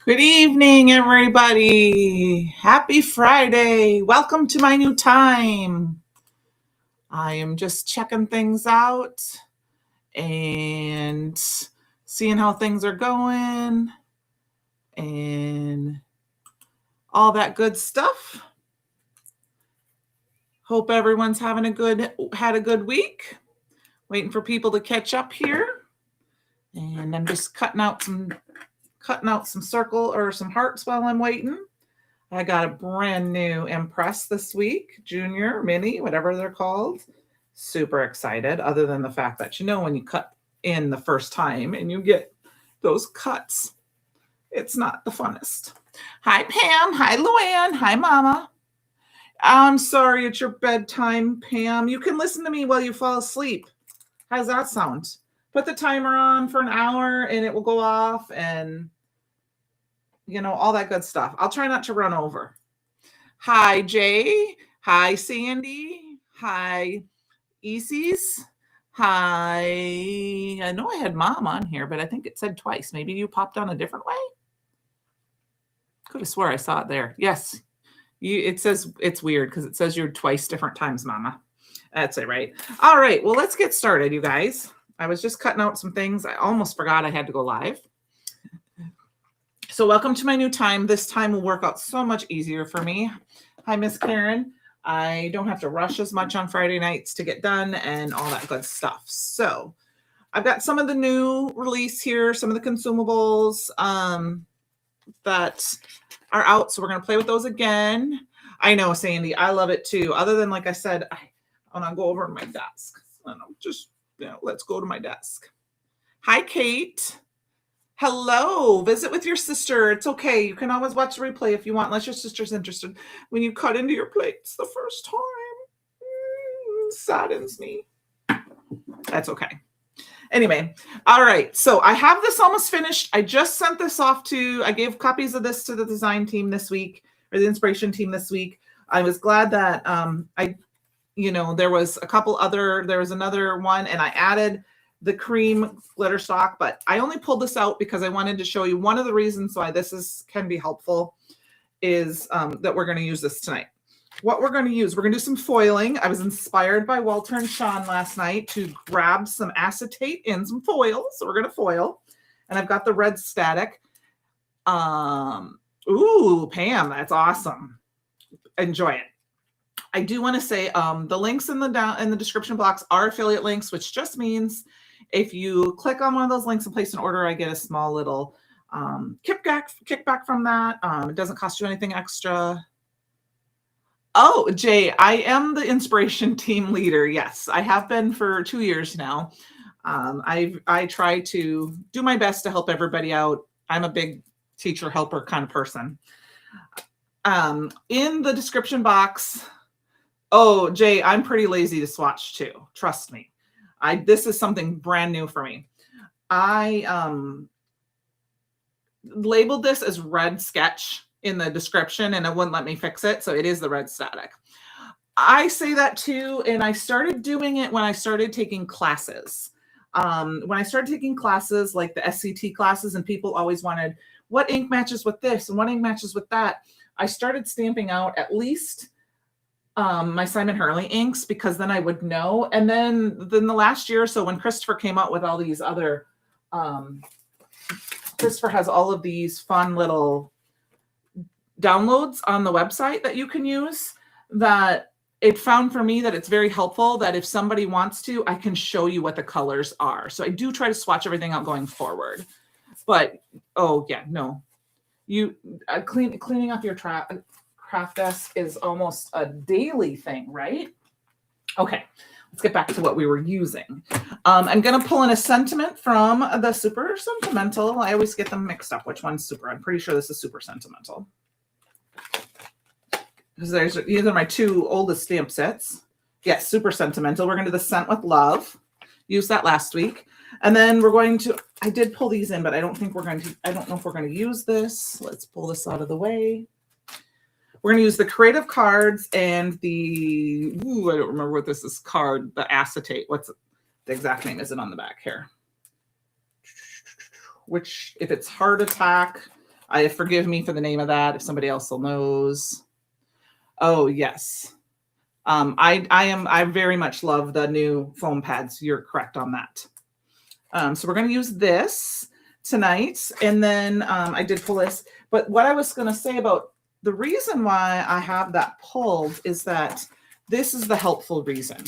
Good evening, everybody. Happy Friday. Welcome to my new time. I am just checking things out and seeing how things are going and all that good stuff. Hope everyone's had a good week. Waiting for people to catch up here. And I'm just cutting out some circle or some hearts while I'm waiting. I got a brand new Impress this week, Junior, Mini, whatever they're called. Super excited, other than the fact that, when you cut in the first time and you get those cuts, it's not the funnest. Hi, Pam. Hi, Luann. Hi, Mama. I'm sorry it's your bedtime, Pam. You can listen to me while you fall asleep. How's that sound? Put the timer on for an hour and it will go off and all that good stuff. I'll try not to run over. Hi, Jay. Hi, Sandy. Hi, Easies. Hi. I know I had Mom on here, but I think it said twice. Maybe you popped on a different way? Could have swore I saw it there. Yes. It says it's weird because it says you're twice different times, Mama. That's it, right? All right. Well, let's get started, you guys. I was just cutting out some things. I almost forgot I had to go live. So welcome to my new time. This time will work out so much easier for me. Hi, Miss Karen. I don't have to rush as much on Friday nights to get done and all that good stuff. So I've got some of the new release here, some of the consumables that are out. So we're going to play with those again. I know, Sandy, I love it too. Other than, like I said, I want to go over to my desk. Let's go to my desk. Hi, Kate. Hello, visit with your sister. It's okay. You can always watch the replay if you want, unless your sister's interested. When you cut into your plates the first time, saddens me. That's okay. Anyway, all right. So I have this almost finished. I just sent this off I gave copies of this to the design team this week, or the inspiration team this week. I was glad that there was there was another one, and I added the cream glitter stock, but I only pulled this out because I wanted to show you one of the reasons why can be helpful is that we're going to use this tonight. What we're going to use, we're going to do some foiling. I was inspired by Walter and Sean last night to grab some acetate and some foil. So we're going to foil. And I've got the red static. Ooh, Pam, that's awesome. Enjoy it. I do want to say the links in the description box are affiliate links, which just means you click on one of those links and place an order, I get a small little kickback from that. It doesn't cost you anything extra. Oh, Jay, I am the inspiration team leader. Yes, I have been for 2 years now. I try to do my best to help everybody out. I'm a big teacher helper kind of person. In the description box, oh, Jay, I'm pretty lazy to swatch too. Trust me. This is something brand new for me. I labeled this as red sketch in the description and it wouldn't let me fix it. So it is the red static. I say that too. And I started doing it when I started taking classes. When I started taking classes like the SCT classes, and people always wanted what ink matches with this and what ink matches with that, I started stamping out at least my Simon Hurley inks, because then I would know. And then the last year or so, when Christopher came out with all these other, Christopher has all of these fun little downloads on the website that you can use, that it found for me that it's very helpful that if somebody wants to, I can show you what the colors are. So I do try to swatch everything out going forward. But, oh yeah, no. Cleaning up your craft desk is almost a daily thing, right? Okay, let's get back to what we were using. I'm going to pull in a sentiment from the Super Sentimental. I always get them mixed up. Which one's Super? I'm pretty sure this is Super Sentimental. Because these are my two oldest stamp sets. Yes, Super Sentimental. We're going to do the Scent with Love. Used that last week. And then we're going to, I did pull these in, but I don't know if we're going to use this. Let's pull this out of the way. We're going to use the Creative Cards and I don't remember what this is card, the acetate. What's the exact name? Is it on the back here? Which, if it's Heart Attack, Forgive me for the name of that if somebody else knows. Oh, yes. I very much love the new foam pads. You're correct on that. So we're going to use this tonight. And then I did pull this. But what I was going to say about the reason why I have that pulled is that this is the helpful reason.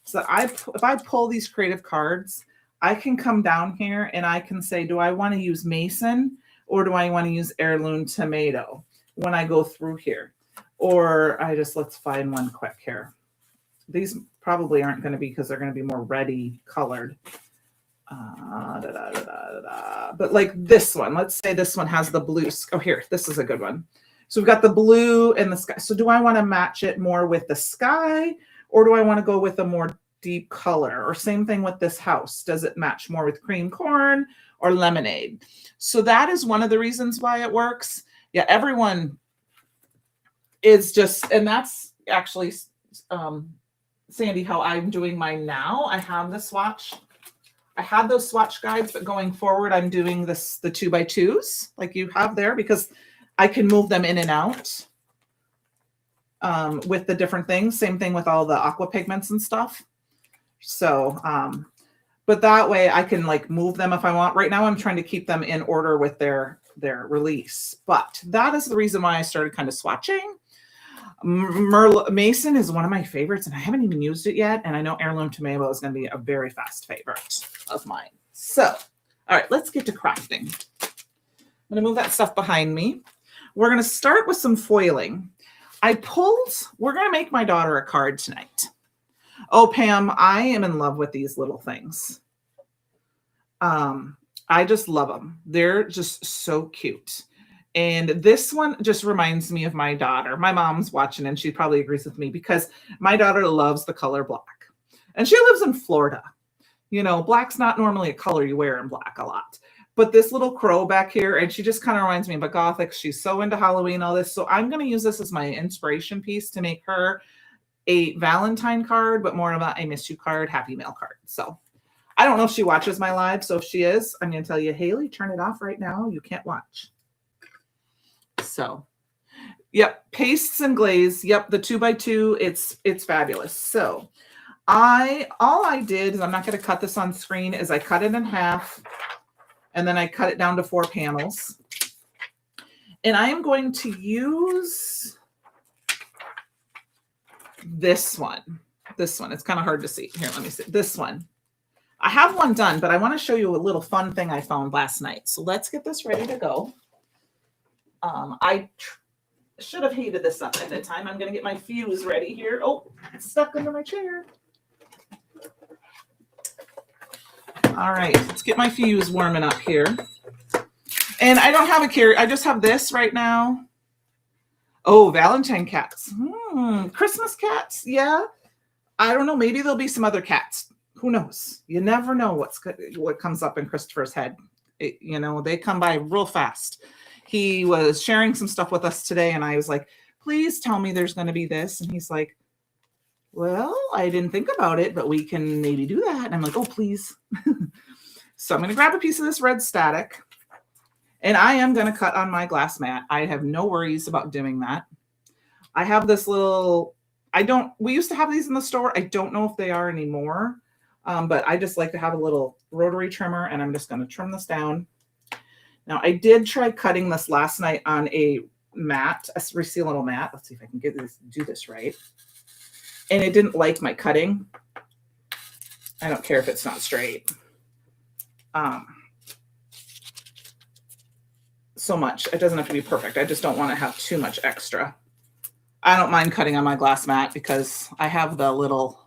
So if I pull these creative cards, I can come down here and I can say, do I want to use Mason or do I want to use Heirloom Tomato when I go through here? Or let's find one quick here. These probably aren't going to be because they're going to be more reddy colored. But like this one, let's say this one has the blue. Oh, here, this is a good one. So we've got the blue and the sky. So do I want to match it more with the sky or do I want to go with a more deep color? Or same thing with this house. Does it match more with cream corn or lemonade? So that is one of the reasons why it works. Yeah, everyone is just, and that's actually, Sandy, how I'm doing mine now. I have the swatch. I had those swatch guides, but going forward, I'm doing the 2x2s like you have there because I can move them in and out with the different things. Same thing with all the aqua pigments and stuff. So, but that way I can like move them if I want. Right now I'm trying to keep them in order with their release. But that is the reason why I started kind of swatching. Mason is one of my favorites and I haven't even used it yet. And I know Heirloom Tomato is going to be a very fast favorite of mine. So, all right, let's get to crafting. I'm going to move that stuff behind me. We're going to start with some foiling. we're going to make my daughter a card tonight. Oh, Pam, I am in love with these little things. I just love them. They're just so cute. And this one just reminds me of my daughter. My mom's watching and she probably agrees with me because my daughter loves the color black. And she lives in Florida. You know, black's not normally a color you wear in black a lot. But this little crow back here, and she just kind of reminds me of a Gothic. She's so into Halloween, all this. So I'm going to use this as my inspiration piece to make her a Valentine card, but more of a I miss you card, happy mail card. So I don't know if she watches my live. So if she is, I'm going to tell you, Haley, turn it off right now. You can't watch. So, yep, pastes and glaze. Yep, the 2x2, it's fabulous. So all I did is I'm not going to cut this on screen is I cut it in half and then I cut it down to 4 panels. And I am going to use this one. This one. It's kind of hard to see. Here, let me see. This one. I have one done, but I want to show you a little fun thing I found last night. So let's get this ready to go. I should have heated this up at the time. I'm going to get my fuse ready here. Oh, it's stuck under my chair. All right, let's get my fuse warming up here. And I don't have a carrier. I just have this right now. Oh, Valentine cats. Christmas cats. Yeah. I don't know. Maybe there'll be some other cats. Who knows? You never know what comes up in Christopher's head. You know, they come by real fast. He was sharing some stuff with us today, and I was like, please tell me there's going to be this. And he's like, well, I didn't think about it, but we can maybe do that. And I'm like, oh, please. So I'm going to grab a piece of this red static, and I am going to cut on my glass mat. I have no worries about doing that. I have this little, we used to have these in the store. I don't know if they are anymore, but I just like to have a little rotary trimmer, and I'm just going to trim this down. Now, I did try cutting this last night on a mat, a resealable mat. Let's see if I can do this right. And it didn't like my cutting. I don't care if it's not straight. So much. It doesn't have to be perfect. I just don't want to have too much extra. I don't mind cutting on my glass mat because I have the little,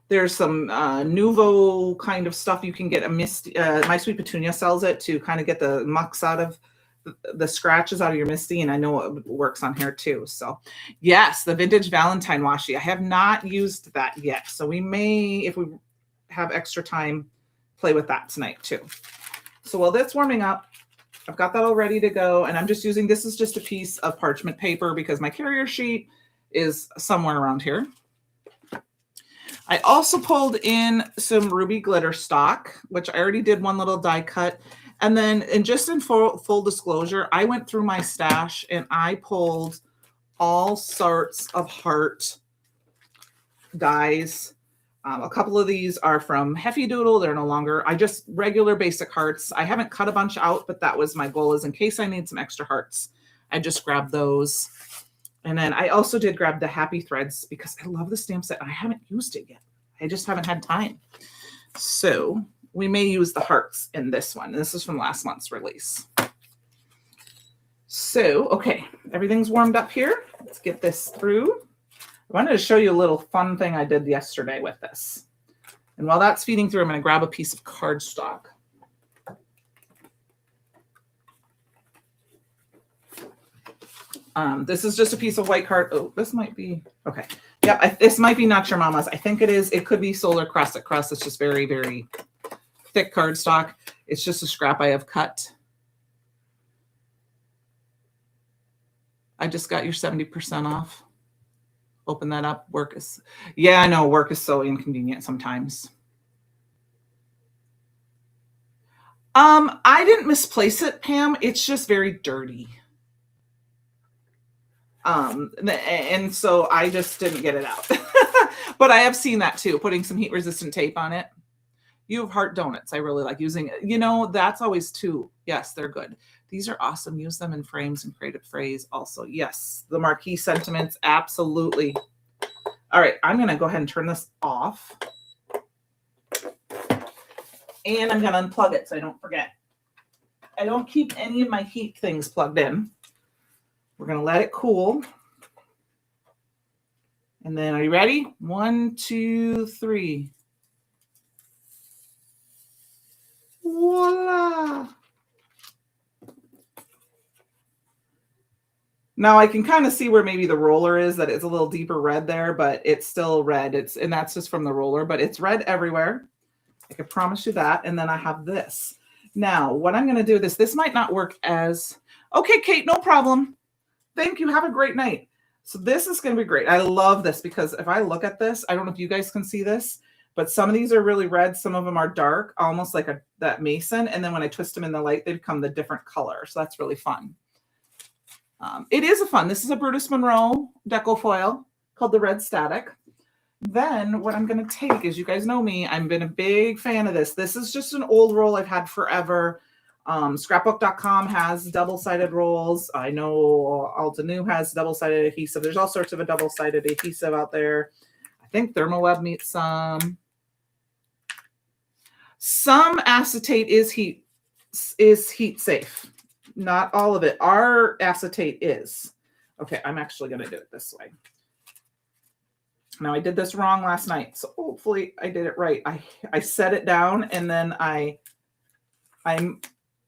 there's some Nuvo kind of stuff you can get. My Sweet Petunia sells it to kind of get the mucks out of the scratches out of your Misty, and I know it works on here too. So yes, the vintage Valentine washi. I have not used that yet. So we may, if we have extra time, play with that tonight too. So while that's warming up, I've got that all ready to go. And I'm just using, this is just a piece of parchment paper because my carrier sheet is somewhere around here. I also pulled in some ruby glitter stock, which I already did one little die cut. And then, and just in full disclosure, I went through my stash and I pulled all sorts of heart dies. A couple of these are from Heffy Doodle. They're no longer, I just regular basic hearts. I haven't cut a bunch out, but that was my goal, is in case I need some extra hearts, I just grabbed those. And then I also did grab the Happy Threads because I love the stamp set. I haven't used it yet. I just haven't had time. So we may use the hearts in this one. This is from last month's release. So, okay, everything's warmed up here. Let's get this through. I wanted to show you a little fun thing I did yesterday with this. And while that's feeding through, I'm going to grab a piece of cardstock. This is just a piece of white card. Oh, this might be, okay. Yeah, this might be Not Your Mama's. I think it is. It could be Solar Crescent Crust. It's just very, very thick cardstock. It's just a scrap I have cut. I just got your 70% off. Open that up. Work is, yeah, I know work is so inconvenient sometimes. I didn't misplace it, Pam. It's just very dirty. And so I just didn't get it out. But I have seen that too, putting some heat resistant tape on it. You have heart donuts. I really like using it. You know, that's always too. Yes, they're good. These are awesome. Use them in frames and creative phrase also. Yes, the marquee sentiments. Absolutely. All right, I'm going to go ahead and turn this off. And I'm going to unplug it so I don't forget. I don't keep any of my heat things plugged in. We're going to let it cool. And then, are you ready? 1, 2, 3. Voila. Now I can kind of see where maybe the roller is, that it's a little deeper red there, but it's still red. And that's just from the roller, but it's red everywhere. I can promise you that. And then I have this. Now, what I'm going to do this might not work as, okay, Kate, no problem. Thank you. Have a great night. So this is going to be great. I love this because if I look at this, I don't know if you guys can see this, but some of these are really red. Some of them are dark, almost like that mason. And then when I twist them in the light, they become the different color. So that's really fun. It is a fun. This is a Brutus Monroe deco foil called the Red Static. Then what I'm going to take is, you guys know me, I've been a big fan of this. This is just an old roll I've had forever. Scrapbook.com has double-sided rolls. I know Alta New has double-sided adhesive. There's all sorts of a double-sided adhesive out there. I think Thermoweb meets some. Some acetate is heat safe. Not all of it. Our acetate is. Okay, I'm actually going to do it this way. Now, I did this wrong last night, so hopefully I did it right. I set it down, and then I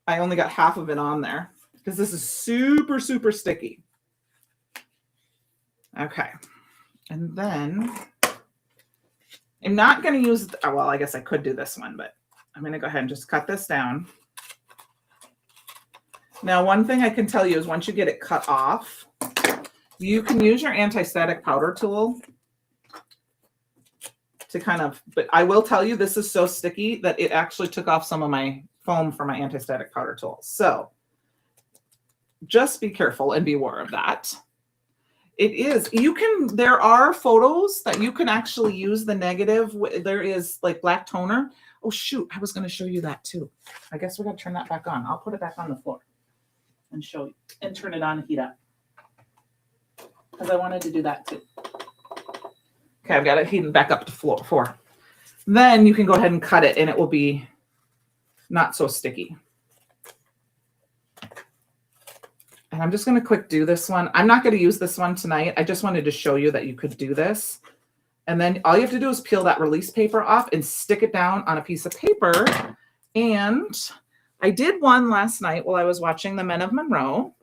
only got half of it on there because this is super, super sticky. Okay. And then I'm not going to use, well, I guess I could do this one, but I'm going to go ahead and just cut this down. Now, one thing I can tell you is once you get it cut off, you can use your anti-static powder tool to kind of, but I will tell you, this is so sticky that it actually took off some of my foam for my anti-static powder tool. So just be careful and be aware of that. It is, there are photos that you can actually use the negative. There is like black toner. Oh shoot, I was going to show you that too. I guess we're going to turn that back on. I'll put it back on the floor and show you and turn it on and heat up. Because I wanted to do that too. Okay, I've got it heating back up to floor 4. Then you can go ahead and cut it and it will be not so sticky. And I'm just going to quick do this one. I'm not going to use this one tonight. I just wanted to show you that you could do this. And then all you have to do is peel that release paper off and stick it down on a piece of paper. And I did one last night while I was watching The Men of Monroe.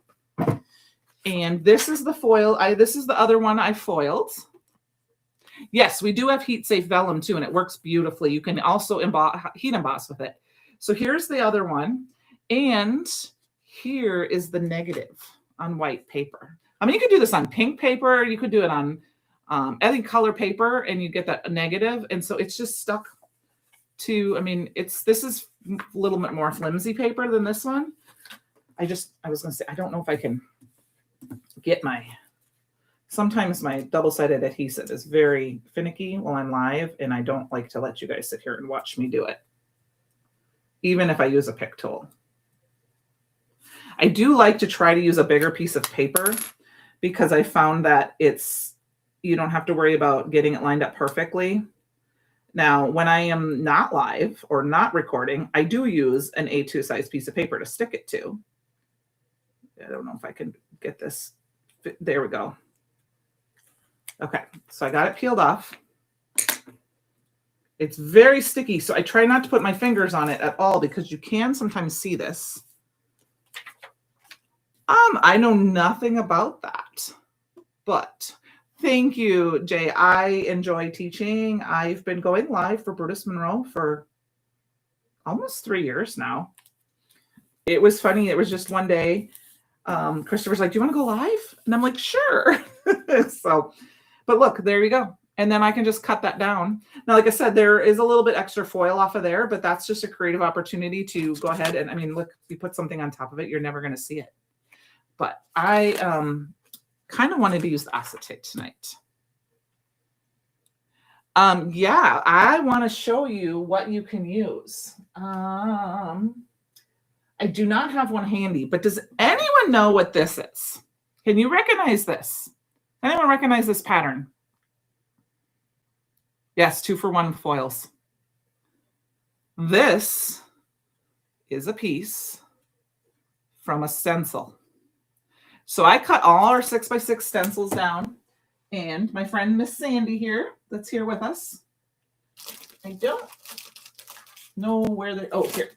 And this is the foil. This is the other one I foiled. Yes, we do have heat safe vellum too, and it works beautifully. You can also heat emboss with it. So here's the other one. And here is the negative on white paper. I mean, you could do this on pink paper. You could do it on I think color paper and you get that negative. And so it's just stuck to, I mean, this is a little bit more flimsy paper than this one. I was going to say, I don't know if I can get sometimes my double-sided adhesive is very finicky while I'm live, and I don't like to let you guys sit here and watch me do it, even if I use a pick tool. I do like to try to use a bigger piece of paper because I found that you don't have to worry about getting it lined up perfectly. Now, when I am not live or not recording, I do use an A2 size piece of paper to stick it to. I don't know if I can get this. There we go. Okay, so I got it peeled off. It's very sticky, so I try not to put my fingers on it at all because you can sometimes see this. I know nothing about that, but thank you, Jay. I enjoy teaching. I've been going live for Brutus Monroe for almost 3 years now. It was funny. It was just one day. Christopher's like, do you want to go live? And I'm like, sure. But look, there you go. And then I can just cut that down. Now, like I said, there is a little bit extra foil off of there, but that's just a creative opportunity to go ahead and, I mean, look, you put something on top of it, you're never going to see it. But I kind of wanted to use the acetate tonight. Yeah, I want to show you what you can use. I do not have one handy, but does anyone know what this is? Can you recognize this? Anyone recognize this pattern? Yes, 2-for-1 foils. This is a piece from a stencil. So I cut all our 6x6 stencils down, and my friend Miss Sandy here, that's here with us. I don't know where they. Oh, here.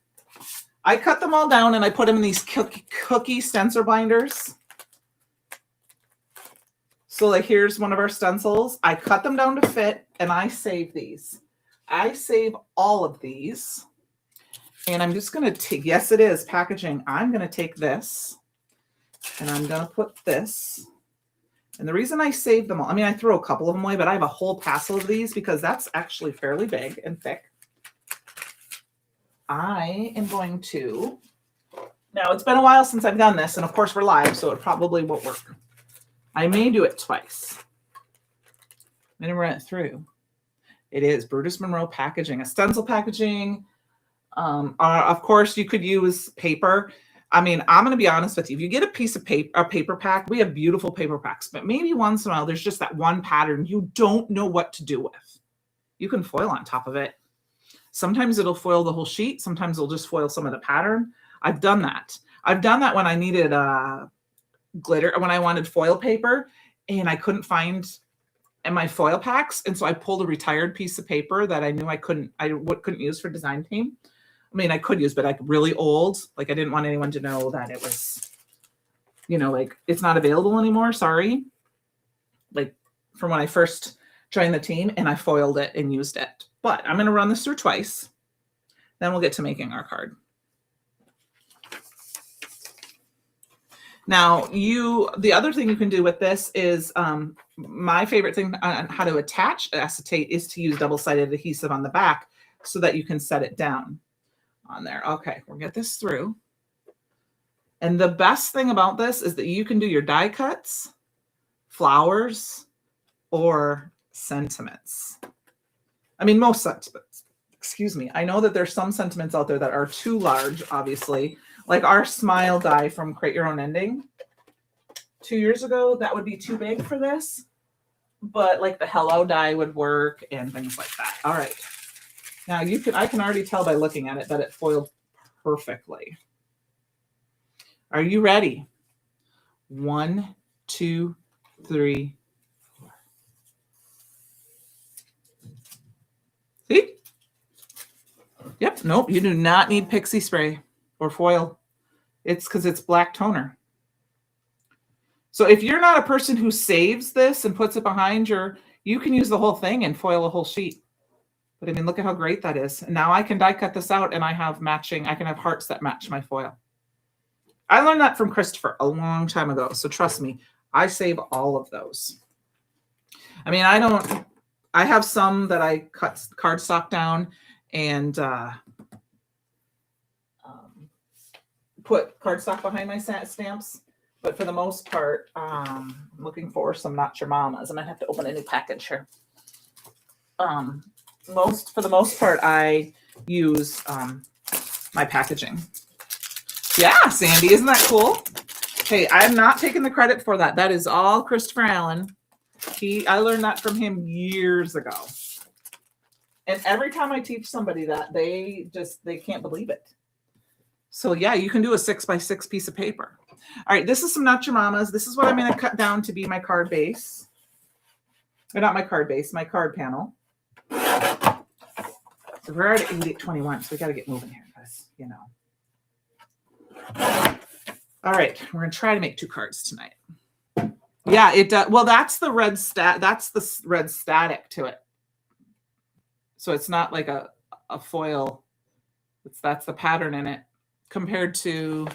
I cut them all down and I put them in these cookie stencil binders. So like here's one of our stencils. I cut them down to fit and I save these. I save all of these. And I'm just going to take, yes, it is packaging. I'm going to take this and I'm going to put this. And the reason I save them all, I mean, I throw a couple of them away, but I have a whole passel of these because that's actually fairly big and thick. I am going to, now it's been a while since I've done this, and of course we're live, so it probably won't work. I may do it twice. I'm going to run it through. It is Brutus Monroe packaging, a stencil packaging. Of course, you could use paper. I mean, I'm going to be honest with you. If you get a piece of paper, a paper pack, we have beautiful paper packs, but maybe once in a while, there's just that one pattern you don't know what to do with. You can foil on top of it. Sometimes it'll foil the whole sheet. Sometimes it'll just foil some of the pattern. I've done that. I've done that when I needed glitter, when I wanted foil paper and I couldn't find in my foil packs. And so I pulled a retired piece of paper that I knew I couldn't use for design team. I mean, I could use, but like really old. Like I didn't want anyone to know that it was, you know, like it's not available anymore. Sorry. Like from when I first joined the team and I foiled it and used it. But I'm going to run this through twice. Then we'll get to making our card. Now, the other thing you can do with this is my favorite thing on how to attach acetate is to use double-sided adhesive on the back so that you can set it down on there. Okay, we'll get this through. And the best thing about this is that you can do your die cuts, flowers, or sentiments. I mean, most sentiments. Excuse me. I know that there's some sentiments out there that are too large, obviously. Like our smile die from Create Your Own Ending. 2 years ago, that would be too big for this. But like the hello die would work and things like that. All right. Now I can already tell by looking at it that it foiled perfectly. Are you ready? 1, 2, 3, 4. See? Yep. Nope. You do not need pixie spray or foil. It's because it's black toner. So if you're not a person who saves this and puts it behind you can use the whole thing and foil a whole sheet. But I mean, look at how great that is. And now I can die cut this out and I can have hearts that match my foil. I learned that from Christopher a long time ago. So trust me, I save all of those. I mean, I have some that I cut cardstock down and put cardstock behind my stamps. But for the most part, I'm looking for some Not Your Mamas. I might have to open a new package here. For the most part, I use my packaging. Yeah, Sandy, isn't that cool? Hey, I'm not taking the credit for that. That is all Christopher Allen. I learned that from him years ago. And every time I teach somebody that, they can't believe it. So yeah, you can do a 6x6 piece of paper. All right, this is some Not Your Mamas. This is what I'm going to cut down to be my card base. Or not my card base, my card panel. So we're at 8821, so we got to get moving here because, you know. All right, we're going to try to make 2 cards tonight. Yeah, it does. Well, that's the red static to it. So it's not like a foil. That's the pattern in it compared to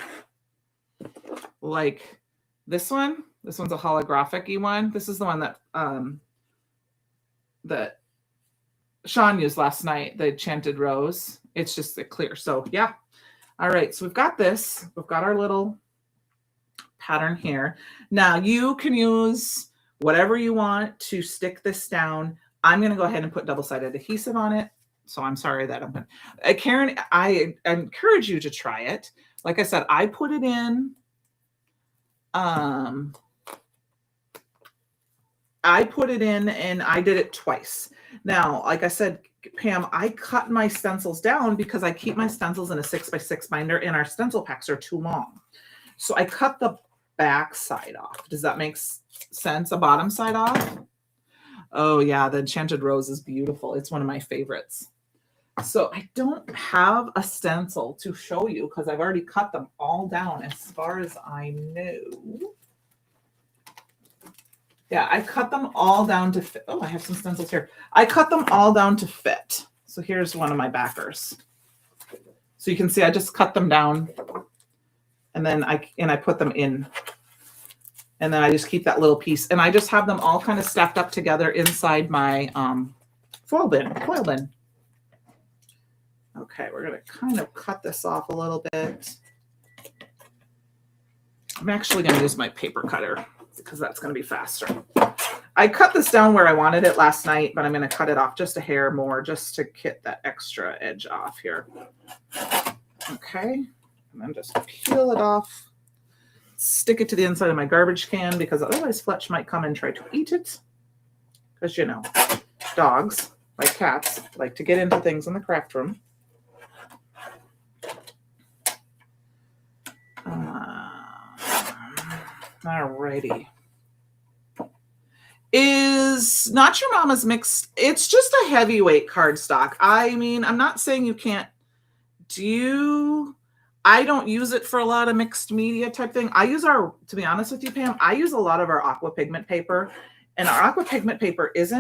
like this one. This one's a holographic-y one. This is the one that Sean used last night, the Enchanted Rose. It's just a clear. So yeah. All right, so we've got this. We've got our little pattern here. Now you can use whatever you want to stick this down. I'm going to go ahead and put double-sided adhesive on it. So I'm sorry that I'm going to. Karen, I encourage you to try it. Like I said, I put it in. I put it in and I did it twice. Now, like I said, Pam, I cut my stencils down because I keep my stencils in a 6x6 binder and our stencil packs are too long. So I cut the back side off. Does that make sense? The bottom side off? Oh yeah, the Enchanted Rose is beautiful. It's one of my favorites. So I don't have a stencil to show you because I've already cut them all down as far as I know. Yeah, I cut them all down to fit. Oh, I have some stencils here. I cut them all down to fit. So here's one of my backers. So you can see I just cut them down and then I put them in. And then I just keep that little piece. And I just have them all kind of stacked up together inside my foil bin. Okay, we're going to kind of cut this off a little bit. I'm actually going to use my paper cutter because that's going to be faster. I cut this down where I wanted it last night, but I'm going to cut it off just a hair more just to get that extra edge off here. Okay, and then just peel it off. Stick it to the inside of my garbage can because otherwise Fletch might come and try to eat it. Because, you know, dogs, like cats, like to get into things in the craft room. Alrighty. Is Not Your Mama's mixed? It's just a heavyweight cardstock. I mean, I'm not saying you can't I don't use it for a lot of mixed media type thing. To be honest with you, Pam, I use a lot of our aqua pigment paper. And our aqua pigment paper it's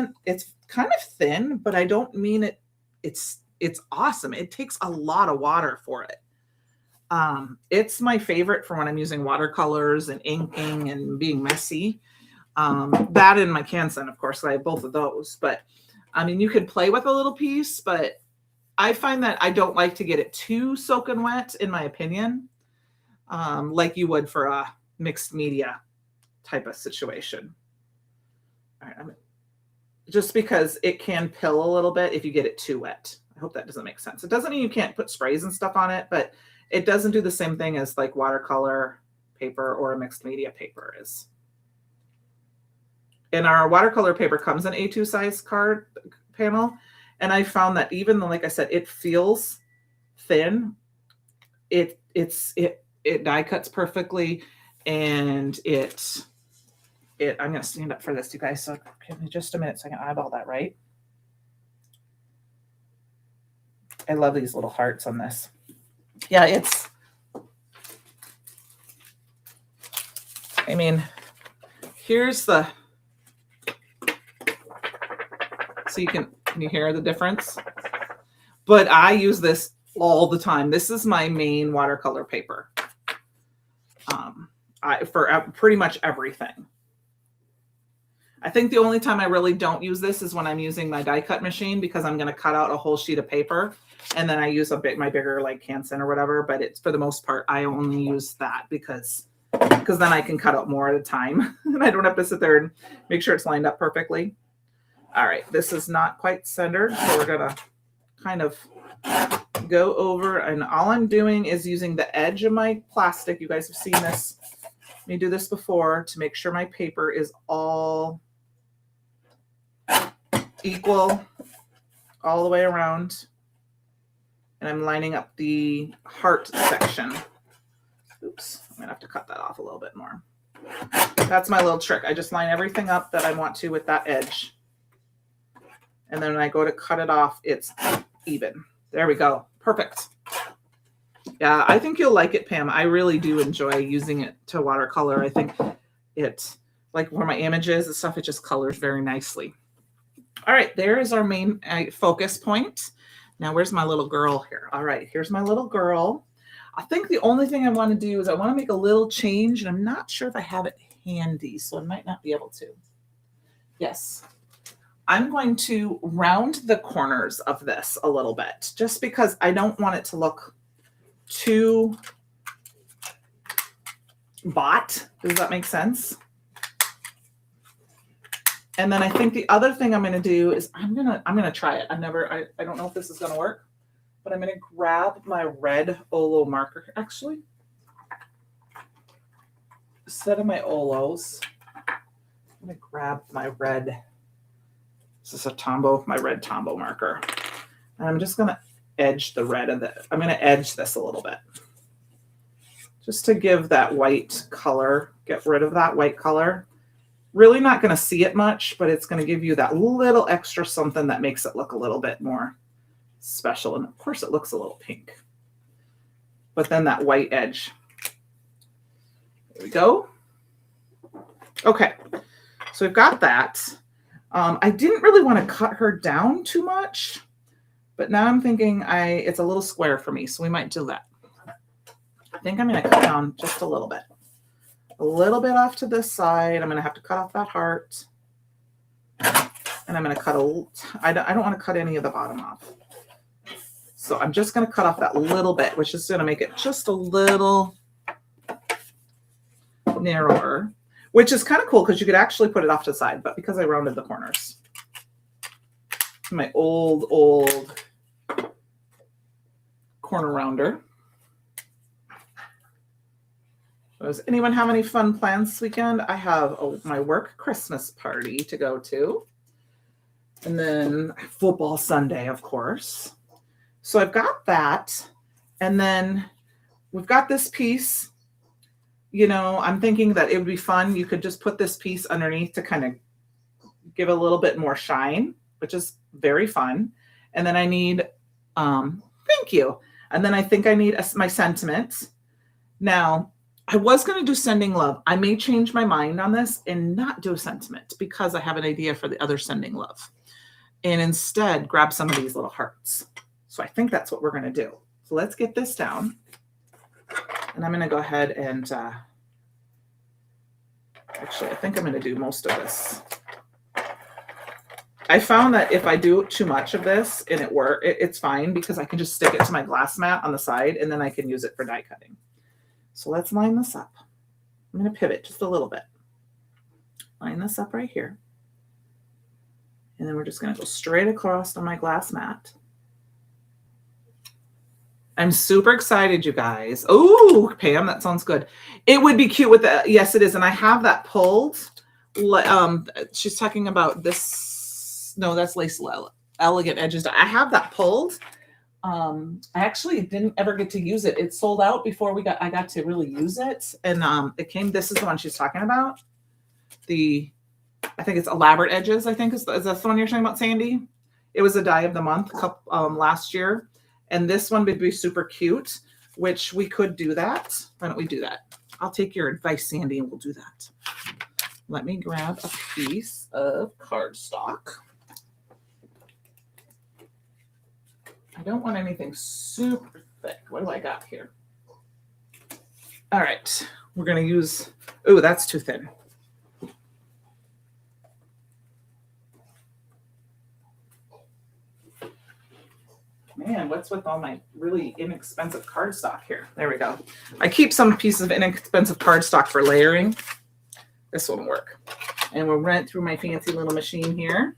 kind of thin, but I don't mean it's awesome. It takes a lot of water for it. It's my favorite for when I'm using watercolors and inking and being messy. That and my Canson, of course, I have both of those. But I mean, you could play with a little piece, but I find that I don't like to get it too soaking wet, in my opinion, like you would for a mixed media type of situation. All right, just because it can pill a little bit if you get it too wet. I hope that doesn't make sense. It doesn't mean you can't put sprays and stuff on it, but it doesn't do the same thing as like watercolor paper or a mixed media paper is. And our watercolor paper comes in A2 size card panel. And I found that even though, like I said, it feels thin, it die cuts perfectly, and I'm going to stand up for this, you guys. So give me just a minute so I can eyeball that right. I love these little hearts on this. Yeah, I mean, here's the. So can you hear the difference? But I use this all the time. This is my main watercolor paper for pretty much everything. I think the only time I really don't use this is when I'm using my die cut machine, because I'm going to cut out a whole sheet of paper and then I use my bigger like Canson or whatever. But it's, for the most part, I only use that because then I can cut out more at a time and I don't have to sit there and make sure it's lined up perfectly. All right, this is not quite centered, so we're going to kind of go over, and all I'm doing is using the edge of my plastic. You guys have seen this, me do this before, to make sure my paper is all equal all the way around. And I'm lining up the heart section. Oops, I'm gonna have to cut that off a little bit more. That's my little trick. I just line everything up that I want to with that edge. And then when I go to cut it off, it's even. There we go. Perfect. Yeah, I think you'll like it, Pam. I really do enjoy using it to watercolor. I think it, like where my images and stuff, it just colors very nicely. All right, there is our main focus point. Now, where's my little girl here? All right, here's my little girl. I think the only thing I want to do is I want to make a little change, and I'm not sure if I have it handy, so I might not be able to. Yes. I'm going to round the corners of this a little bit, just because I don't want it to look too bought. Does that make sense? And then I think the other thing I'm going to do is I'm going to try it. I don't know if this is going to work, but I'm going to grab my red Olo marker. Actually, instead of my Olos, I'm going to grab my red. This is my red Tombow marker. And I'm just going to edge the red of I'm going to edge this a little bit, just to give that white color, get rid of that white color. Really not going to see it much, but it's going to give you that little extra something that makes it look a little bit more special. And of course it looks a little pink, but then that white edge. There we go. Okay, so we've got that. I didn't really want to cut her down too much, but now I'm thinking it's a little square for me, so we might do that. I think I'm going to cut down just a little bit off to this side. I'm going to have to cut off that heart, and I'm going to cut I don't want to cut any of the bottom off. So I'm just going to cut off that little bit, which is going to make it just a little narrower, which is kind of cool because you could actually put it off to the side, but because I rounded the corners. My old corner rounder. Does anyone have any fun plans this weekend? I have my work Christmas party to go to. And then football Sunday, of course. So I've got that. And then we've got this piece. You know, I'm thinking that it would be fun. You could just put this piece underneath to kind of give a little bit more shine, which is very fun. And then I need, thank you. And then I think I need my sentiment. Now, I was going to do sending love. I may change my mind on this and not do a sentiment because I have an idea for the other sending love. And instead grab some of these little hearts. So I think that's what we're going to do. So let's get this down. And I'm going to go ahead and actually, I think I'm going to do most of this. I found that if I do too much of this and it's fine because I can just stick it to my glass mat on the side and then I can use it for die cutting. So let's line this up. I'm going to pivot just a little bit. Line this up right here. And then we're just going to go straight across on my glass mat. I'm super excited, you guys. Oh, Pam, that sounds good. It would be cute with the, yes, it is. And I have that pulled. She's talking about this. No, that's Lace Elegant Edges. I have that pulled. I actually didn't ever get to use it. It sold out before I got to really use it. And this is the one she's talking about. I think it's Elaborate Edges, I think is that the one you're talking about, Sandy? It was a die of the month last year. And this one would be super cute, which we could do that. Why don't we do that? I'll take your advice, Sandy, and we'll do that. Let me grab a piece of cardstock. I don't want anything super thick. What do I got here? All right. We're going to use, oh, that's too thin. Man, what's with all my really inexpensive cardstock here? There we go. I keep some pieces of inexpensive cardstock for layering. This will work. And we'll run it through my fancy little machine here.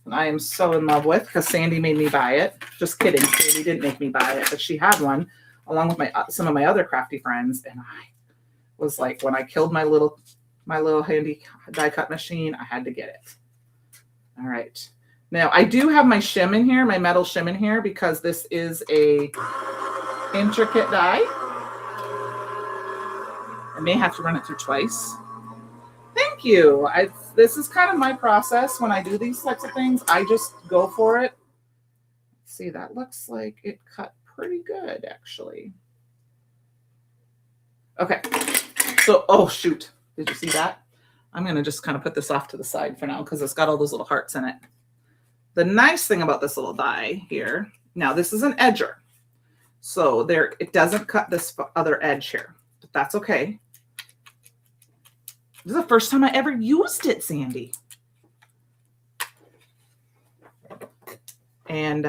And I am so in love with, because Sandy made me buy it. Just kidding, Sandy didn't make me buy it, but she had one along with some of my other crafty friends. And I was like, when I killed my little handy die cut machine, I had to get it. All right. Now I do have my shim in here, my metal shim in here, because this is a intricate die. I may have to run it through twice. Thank you. This is kind of my process when I do these types of things. I just go for it. See, that looks like it cut pretty good, actually. Okay. So, oh, shoot. Did you see that? I'm going to just kind of put this off to the side for now because it's got all those little hearts in it. The nice thing about this little die here, now this is an edger. So it doesn't cut this other edge here, but that's okay. This is the first time I ever used it, Sandy. And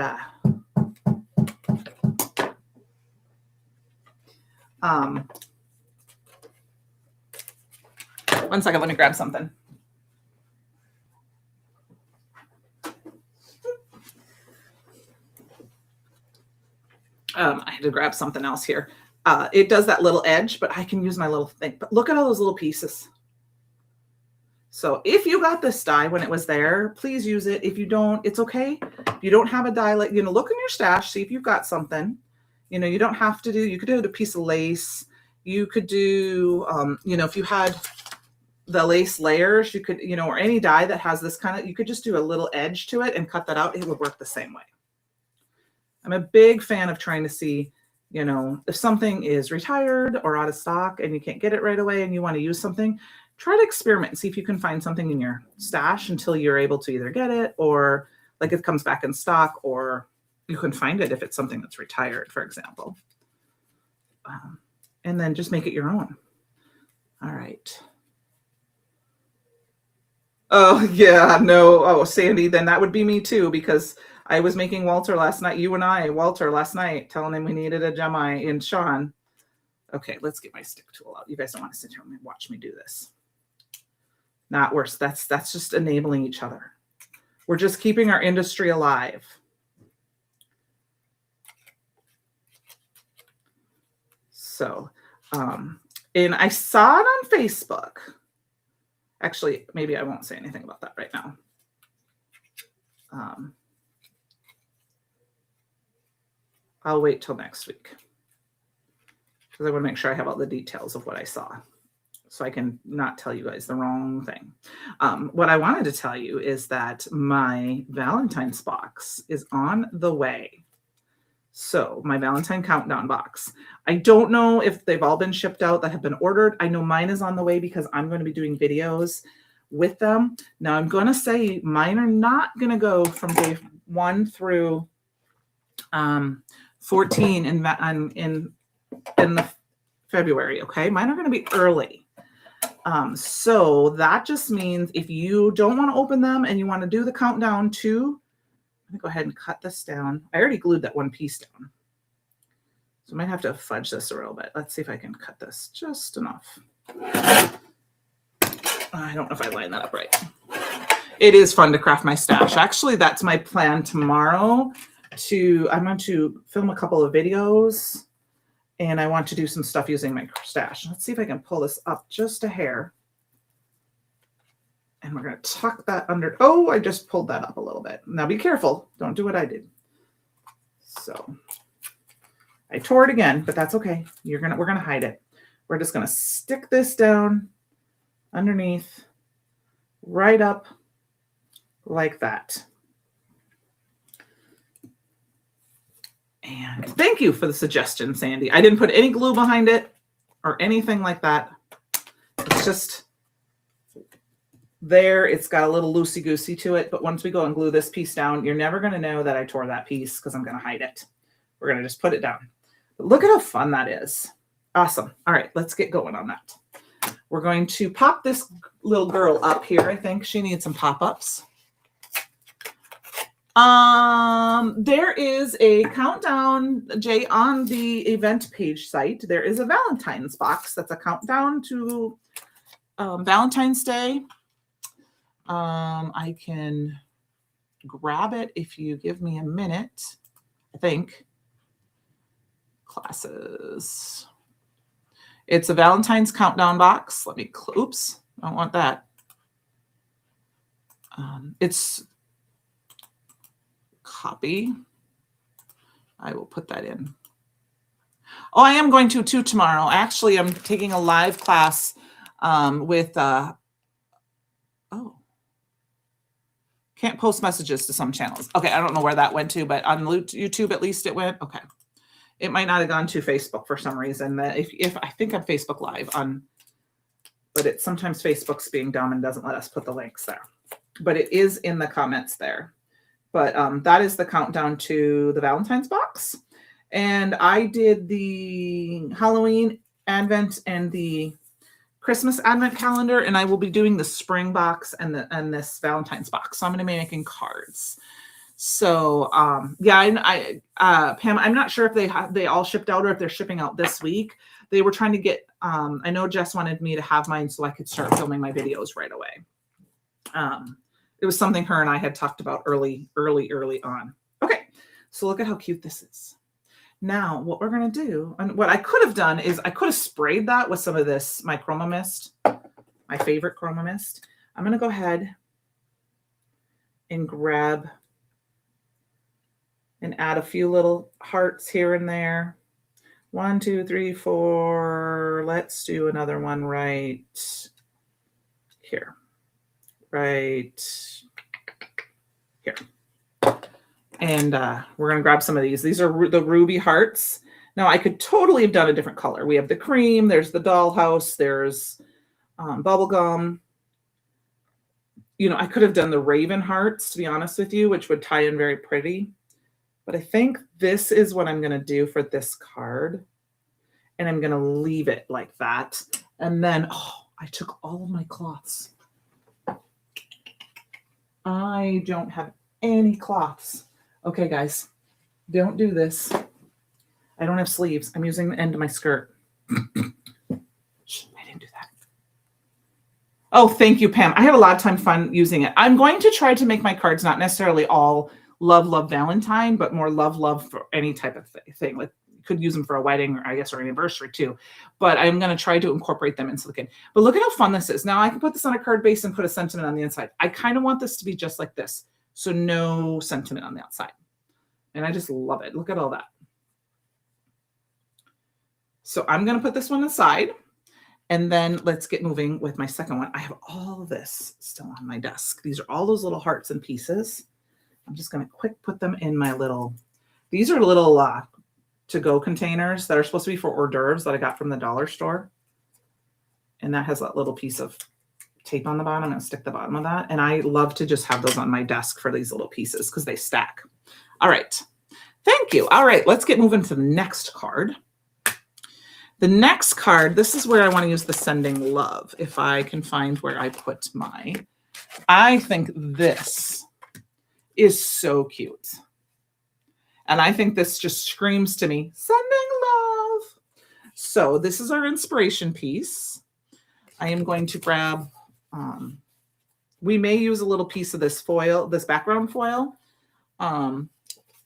one second, let me grab something. I had to grab something else here. It does that little edge, but I can use my little thing. But look at all those little pieces. So if you got this die when it was there, please use it. If you don't, it's okay. If you don't have a die, look in your stash, see if you've got something. You don't have to do, you could do a piece of lace. You could do, if you had the lace layers, you could, or any die that has this kind of, you could just do a little edge to it and cut that out. It would work the same way. I'm a big fan of trying to see, if something is retired or out of stock and you can't get it right away and you want to use something, try to experiment and see if you can find something in your stash until you're able to either get it or like it comes back in stock, or you can find it if it's something that's retired, for example. And then just make it your own. All right. Oh, yeah, no. Oh, Sandy, then that would be me too, because I was making Walter last night, Walter last night, telling him we needed a Gemini and Sean. Okay, let's get my stick tool out. You guys don't want to sit here and watch me do this. Not worse. That's just enabling each other. We're just keeping our industry alive. So, and I saw it on Facebook. Actually, maybe I won't say anything about that right now. I'll wait till next week because I want to make sure I have all the details of what I saw so I can not tell you guys the wrong thing. What I wanted to tell you is that my Valentine's box is on the way. So my Valentine countdown box. I don't know if they've all been shipped out that have been ordered. I know mine is on the way because I'm going to be doing videos with them. Now I'm going to say mine are not going to go from day 1 through 14 in the February. Okay, mine are going to be early. So that just means if you don't want to open them and you want to do the countdown too, I'm going to go ahead and cut this down. I already glued that one piece down. So I might have to fudge this a little bit. Let's see if I can cut this just enough. I don't know if I lined that up right. It is fun to craft my stash. Actually, that's my plan tomorrow. I'm going to film a couple of videos and I want to do some stuff using my stash. Let's see if I can pull this up just a hair. And we're going to tuck that under. Oh, I just pulled that up a little bit. Now be careful. Don't do what I did. So I tore it again, but that's okay. We're going to hide it. We're just going to stick this down underneath, right up like that. And thank you for the suggestion, Sandy. I didn't put any glue behind it or anything like that. It's just there. It's got a little loosey-goosey to it. But once we go and glue this piece down, you're never going to know that I tore that piece because I'm going to hide it. We're going to just put it down. But look at how fun that is. Awesome. All right, let's get going on that. We're going to pop this little girl up here. I think she needs some pop-ups. There is a countdown, Jay, on the event page site. There is a Valentine's box that's a countdown to Valentine's Day. I can grab it if you give me a minute. I think classes. It's a Valentine's countdown box. Let me, oops, I don't want that. It's copy. I will put that in. Oh, I am going to too tomorrow. Actually, I'm taking a live class with, oh, can't post messages to some channels. Okay, I don't know where that went to, but on YouTube at least it went. Okay. It might not have gone to Facebook for some reason. If I think I'm Facebook Live on, but it's sometimes Facebook's being dumb and doesn't let us put the links there. But it is in the comments there. But that is the countdown to the Valentine's box. And I did the Halloween Advent and the Christmas Advent calendar, and I will be doing the spring box and this Valentine's box. So I'm going to be making cards. So yeah, Pam, I'm not sure if they all shipped out or if they're shipping out this week. They were trying to get. I know Jess wanted me to have mine so I could start filming my videos right away. It was something her and I had talked about early on. Okay, so look at how cute this is. Now, what we're going to do, and what I could have done is I could have sprayed that with some of this, my Chroma Mist, my favorite Chroma Mist. I'm going to go ahead and grab and add a few little hearts here and there. 1, 2, 3, 4. Let's do another one right here. Right here. And we're going to grab some of these. These are the ruby hearts. Now, I could totally have done a different color. We have the cream. There's the dollhouse. There's bubblegum. You know, I could have done the raven hearts, to be honest with you, which would tie in very pretty. But I think this is what I'm going to do for this card. And I'm going to leave it like that. And then, oh, I took all of my cloths. I don't have any cloths. Okay, guys, don't do this. I don't have sleeves. I'm using the end of my skirt. Shh, I didn't do that. Oh, thank you, Pam. I have a lot of fun using it. I'm going to try to make my cards not necessarily all love Valentine, but more love for any type of thing. Like you could use them for a wedding or I guess or anniversary too. But I'm going to try to incorporate them into the kit. But look at how fun this is. Now I can put this on a card base and put a sentiment on the inside. I kind of want this to be just like this. So no sentiment on the outside. And I just love it. Look at all that. So I'm going to put this one aside. And then let's get moving with my second one. I have all of this still on my desk. These are all those little hearts and pieces. I'm just going to quick put them in my little, these are little to-go containers that are supposed to be for hors d'oeuvres that I got from the dollar store. And that has that little piece of tape on the bottom. I'm going to stick the bottom of that. And I love to just have those on my desk for these little pieces because they stack. All right. Thank you. All right. Let's get moving to the next card. The next card, this is where I want to use the sending love. If I can find where I put my, I think this is so cute. And I think this just screams to me, sending love. So this is our inspiration piece. I am going to grab, we may use a little piece of this foil, this background foil.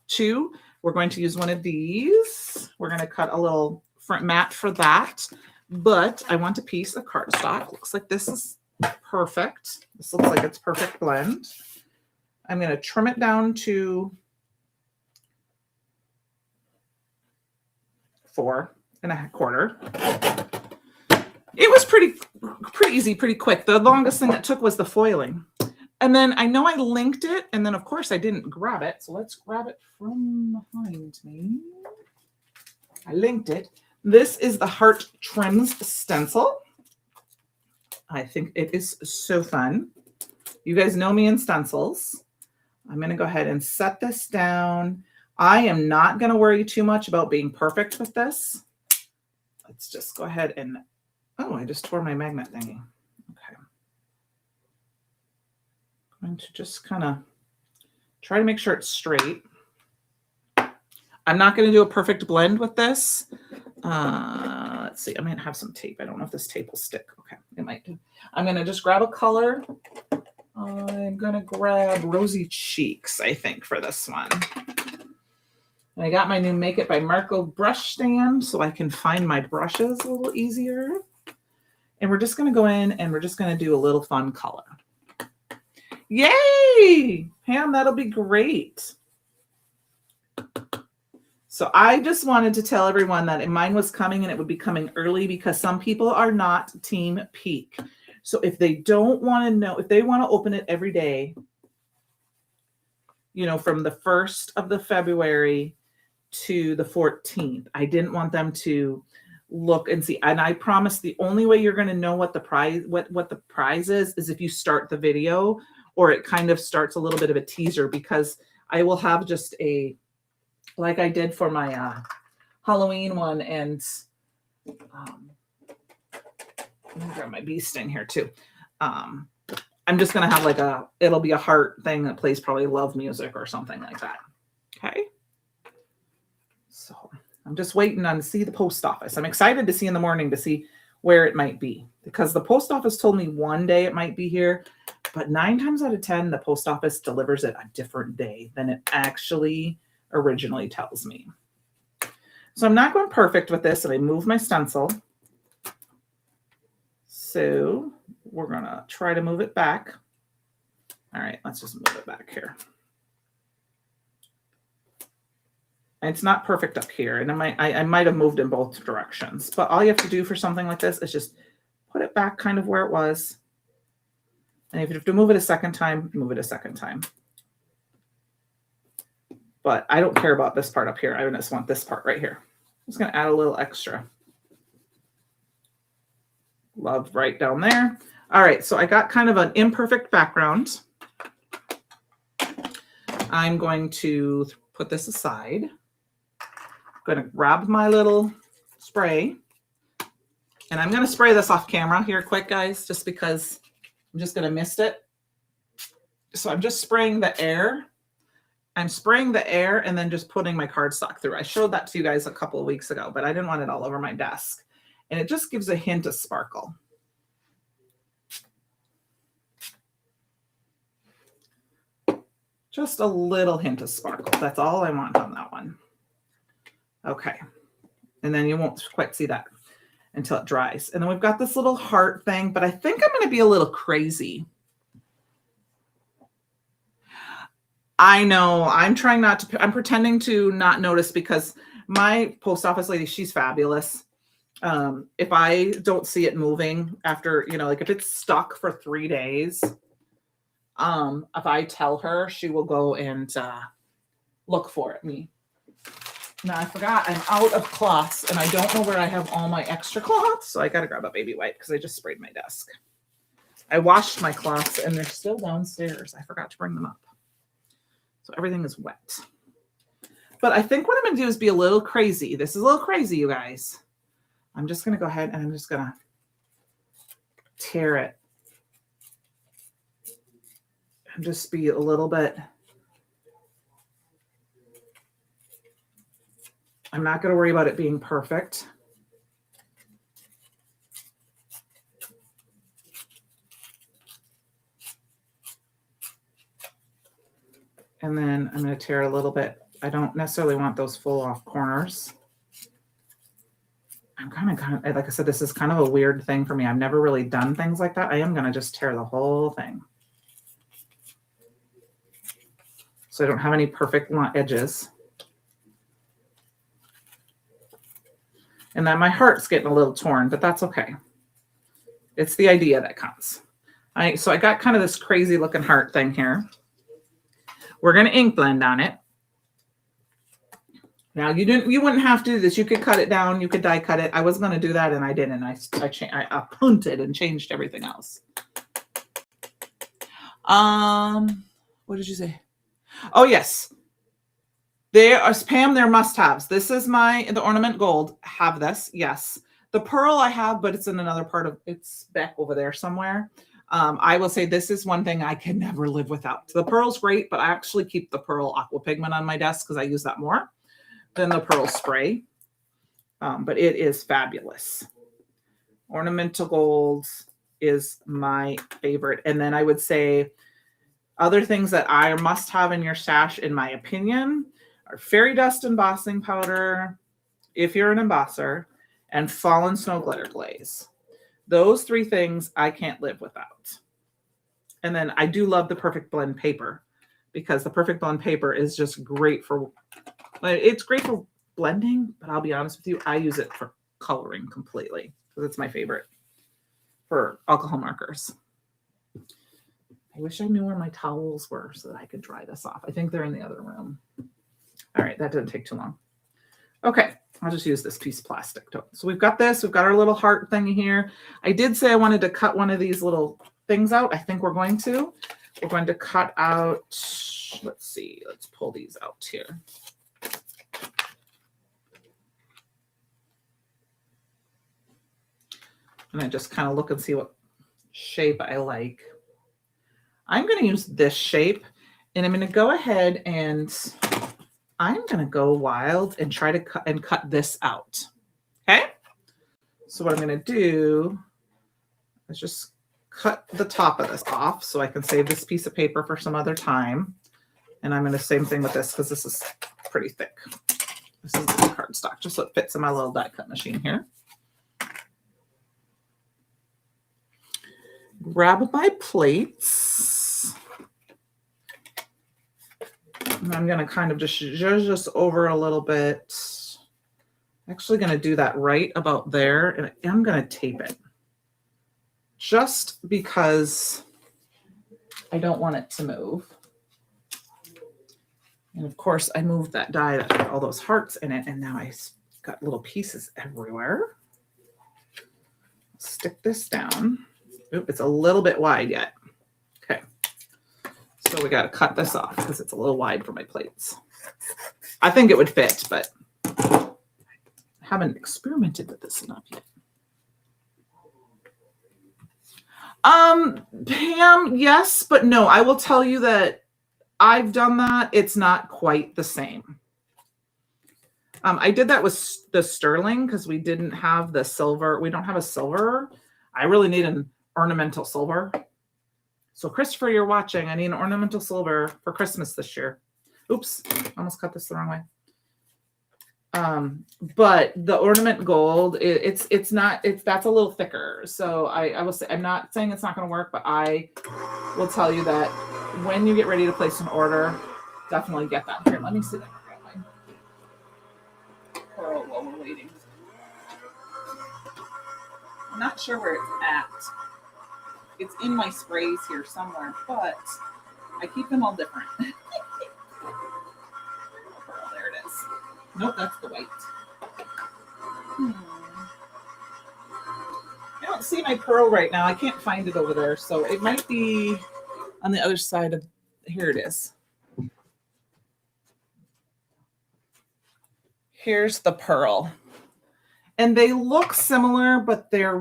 Too. We're going to use one of these. We're going to cut a little front mat for that. But I want a piece of cardstock. Looks like this is perfect. This looks like it's perfect blend. I'm going to trim it down to 4 1/4. It was pretty easy, pretty quick. The longest thing it took was the foiling. And then I know I linked it, and then of course I didn't grab it. So let's grab it from behind me. I linked it. This is the Heart Trims stencil. I think it is so fun. You guys know me in stencils. I'm going to go ahead and set this down. I am not going to worry too much about being perfect with this. Let's just go ahead and, oh, I just tore my magnet thingy. Okay. I'm going to just kind of Try to make sure it's straight. I'm not going to do a perfect blend with this. Let's see. I might have some tape. I don't know if this tape will stick. Okay, it might do. I'm going to just grab a color. I'm going to grab Rosy Cheeks, I think, for this one. And I got my new Make It by Marco brush stand so I can find my brushes a little easier. And we're just going to go in and we're just going to do a little fun color. Yay! Pam, that'll be great. So I just wanted to tell everyone that mine was coming and it would be coming early because some people are not Team Peak. So if they don't want to know, if they want to open it every day, you know, from the 1st of the February to the 14th, I didn't want them to look and see. And I promise the only way you're going to know what the prize, what the prize is if you start the video or it kind of starts a little bit of a teaser, because I will have just a, like I did for my Halloween one, and let me grab my bee sting here too. I'm just gonna have like it'll be a heart thing that plays probably love music or something like that. Okay. So I'm just waiting on to see the post office. I'm excited to see in the morning to see where it might be, because the post office told me one day it might be here, but 9 times out of 10, the post office delivers it a different day than it actually originally tells me. So I'm not going perfect with this, and I move my stencil. So we're gonna try to move it back. All right, let's just move it back here. It's not perfect up here, and I might have moved in both directions, but all you have to do for something like this is just put it back kind of where it was. And if you have to move it a second time, move it a second time. But I don't care about this part up here. I just want this part right here. I'm just going to add a little extra. Love right down there. All right, so I got kind of an imperfect background. I'm going to put this aside. I'm going to grab my little spray. And I'm going to spray this off camera here quick, guys, just because I'm just going to mist it. So I'm just spraying the air. I'm spraying the air and then just putting my cardstock through. I showed that to you guys a couple of weeks ago, but I didn't want it all over my desk. And it just gives a hint of sparkle. Just a little hint of sparkle. That's all I want on that one. Okay. And then you won't quite see that until it dries. And then we've got this little heart thing, but I think I'm going to be a little crazy. I know, I'm trying not to, I'm pretending to not notice, because my post office lady, she's fabulous. If I don't see it moving after, you know, like if it's stuck for 3 days, if I tell her, she will go and look for it. Now I forgot I'm out of cloths and I don't know where I have all my extra cloths. So I got to grab a baby wipe because I just sprayed my desk. I washed my cloths and they're still downstairs. I forgot to bring them up. So everything is wet. But I think what I'm going to do is be a little crazy. This is a little crazy, you guys. I'm just going to go ahead and I'm just going to tear it. And just be a little bit. I'm not going to worry about it being perfect. And then I'm going to tear a little bit. I don't necessarily want those full off corners. I'm kind of, like I said, this is kind of a weird thing for me. I've never really done things like that. I am going to just tear the whole thing. So I don't have any perfect edges. And then my heart's getting a little torn, but that's okay. It's the idea that counts. So I got kind of this crazy looking heart thing here. We're going to ink blend on it. Now you wouldn't have to do this. You could cut it down. You could die cut it. I was going to do that and I didn't. I punted and changed everything else. What did you say? Oh yes. There are, Pam, they're must-haves. This is the ornament gold. Have this, yes. The pearl I have, but it's in another part of, it's back over there somewhere. I will say this is one thing I can never live without. The pearl's great, but I actually keep the pearl aqua pigment on my desk because I use that more than the pearl spray. But it is fabulous. Ornamental golds is my favorite. And then I would say other things that I must have in your stash, in my opinion, are fairy dust embossing powder, if you're an embosser, and fallen snow glitter glaze. Those three things I can't live without. And then I do love the Perfect Blend paper because the Perfect Blend paper is just great for, it's great for blending, but I'll be honest with you, I use it for coloring completely because it's my favorite for alcohol markers. I wish I knew where my towels were so that I could dry this off. I think they're in the other room. All right, that didn't take too long. Okay, I'll just use this piece of plastic. So we've got this. We've got our little heart thing here. I did say I wanted to cut one of these little things out. I think we're going to. We're going to cut out, let's see, let's pull these out here. And I just kind of look and see what shape I like. I'm going to use this shape, and I'm going to go ahead and I'm going to go wild and try to cut this out. Okay. So what I'm going to do is just cut the top of this off so I can save this piece of paper for some other time. And I'm going to same thing with this because this is pretty thick. This is cardstock, just so it fits in my little die cut machine here. Grab my plates. And I'm going to kind of just over a little bit. Actually going to do that right about there. And I'm going to tape it. Just because I don't want it to move. And of course, I moved that die that had all those hearts in it. And now I got little pieces everywhere. Stick this down. Oop, it's a little bit wide yet. Okay. So we got to cut this off because it's a little wide for my plates. I think it would fit, but I haven't experimented with this enough yet. Pam, yes, but no. I will tell you that I've done that. It's not quite the same. I did that with the sterling because we didn't have the silver. We don't have a silver. I really need an ornamental silver. So Christopher, you're watching. I need an ornamental silver for Christmas this year. Oops, almost cut this the wrong way. But the ornament gold, that's a little thicker. So I will say, I'm not saying it's not going to work, but I will tell you that when you get ready to place an order, definitely get that. Here, let me see that. Pearl while we're waiting. I'm not sure where it's at. It's in my sprays here somewhere, but I keep them all different. Pearl, there it is. Nope, that's the white. I don't see my pearl right now. I can't find it over there, so it might be on the other side of, here it is. Here's the pearl. And they look similar, but they're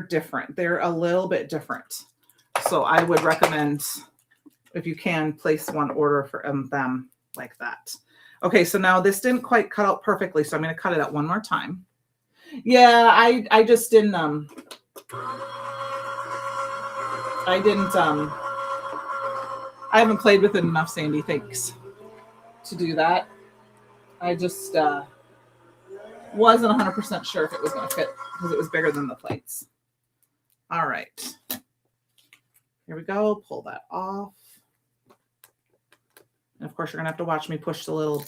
different. They're a little bit different. So I would recommend, if you can, place one order for them like that. Okay, so now this didn't quite cut out perfectly, so I'm going to cut it out one more time. Yeah, I just didn't, I haven't played with it enough, Sandy, thanks, to do that. I just wasn't 100% sure if it was going to fit because it was bigger than the plates. All right. Here we go. Pull that off. And of course, you're going to have to watch me push the little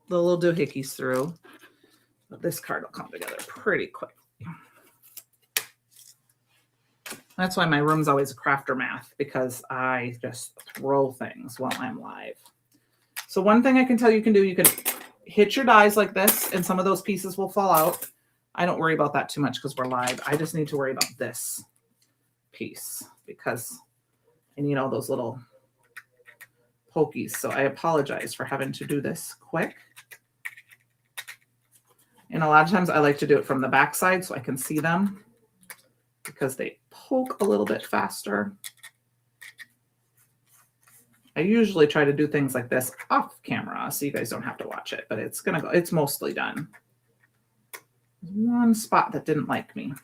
doohickeys through. But this card will come together pretty quick. That's why my room's always a crafter math, because I just throw things while I'm live. So one thing I can tell you can do, you can hit your dies like this, and some of those pieces will fall out. I don't worry about that too much because we're live. I just need to worry about this piece because I need all those little pokies. So I apologize for having to do this quick. And a lot of times I like to do it from the back side so I can see them. because they poke a little bit faster. I usually try to do things like this off camera so you guys don't have to watch it, but it's mostly done. One spot that didn't like me.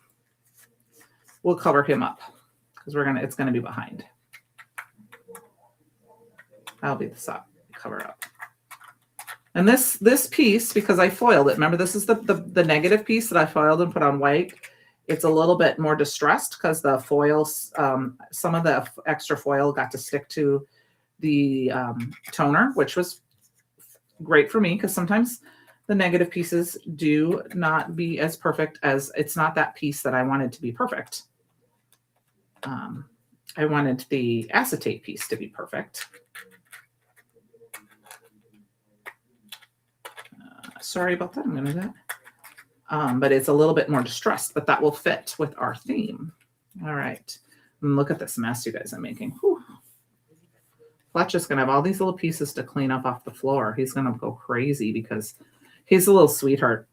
We'll cover him up because it's gonna be behind. That'll be the top cover up. And this piece, because I foiled it, remember this is the negative piece that I foiled and put on white. It's a little bit more distressed because the foils, some of the extra foil got to stick to the toner, which was great for me because sometimes the negative pieces do not be as perfect as it's not that piece that I wanted to be perfect. I wanted the acetate piece to be perfect. Sorry about that. I'm going to do that. But it's a little bit more distressed, but that will fit with our theme. All right. And look at this mess, you guys, I'm making. Whew. Fletch is going to have all these little pieces to clean up off the floor. He's going to go crazy because he's a little sweetheart.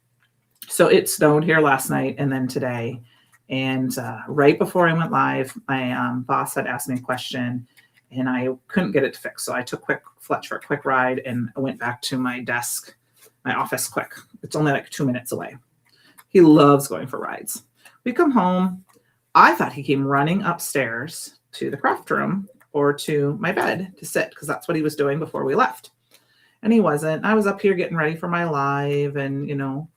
So it snowed here last night and then today. And right before I went live, my boss had asked me a question and I couldn't get it fixed. So I took Fletch for a quick ride and I went back to my desk, my office quick. It's only like 2 minutes away. He loves going for rides. We come home. I thought he came running upstairs to the craft room or to my bed to sit because that's what he was doing before we left. And he wasn't. I was up here getting ready for my live and, you know,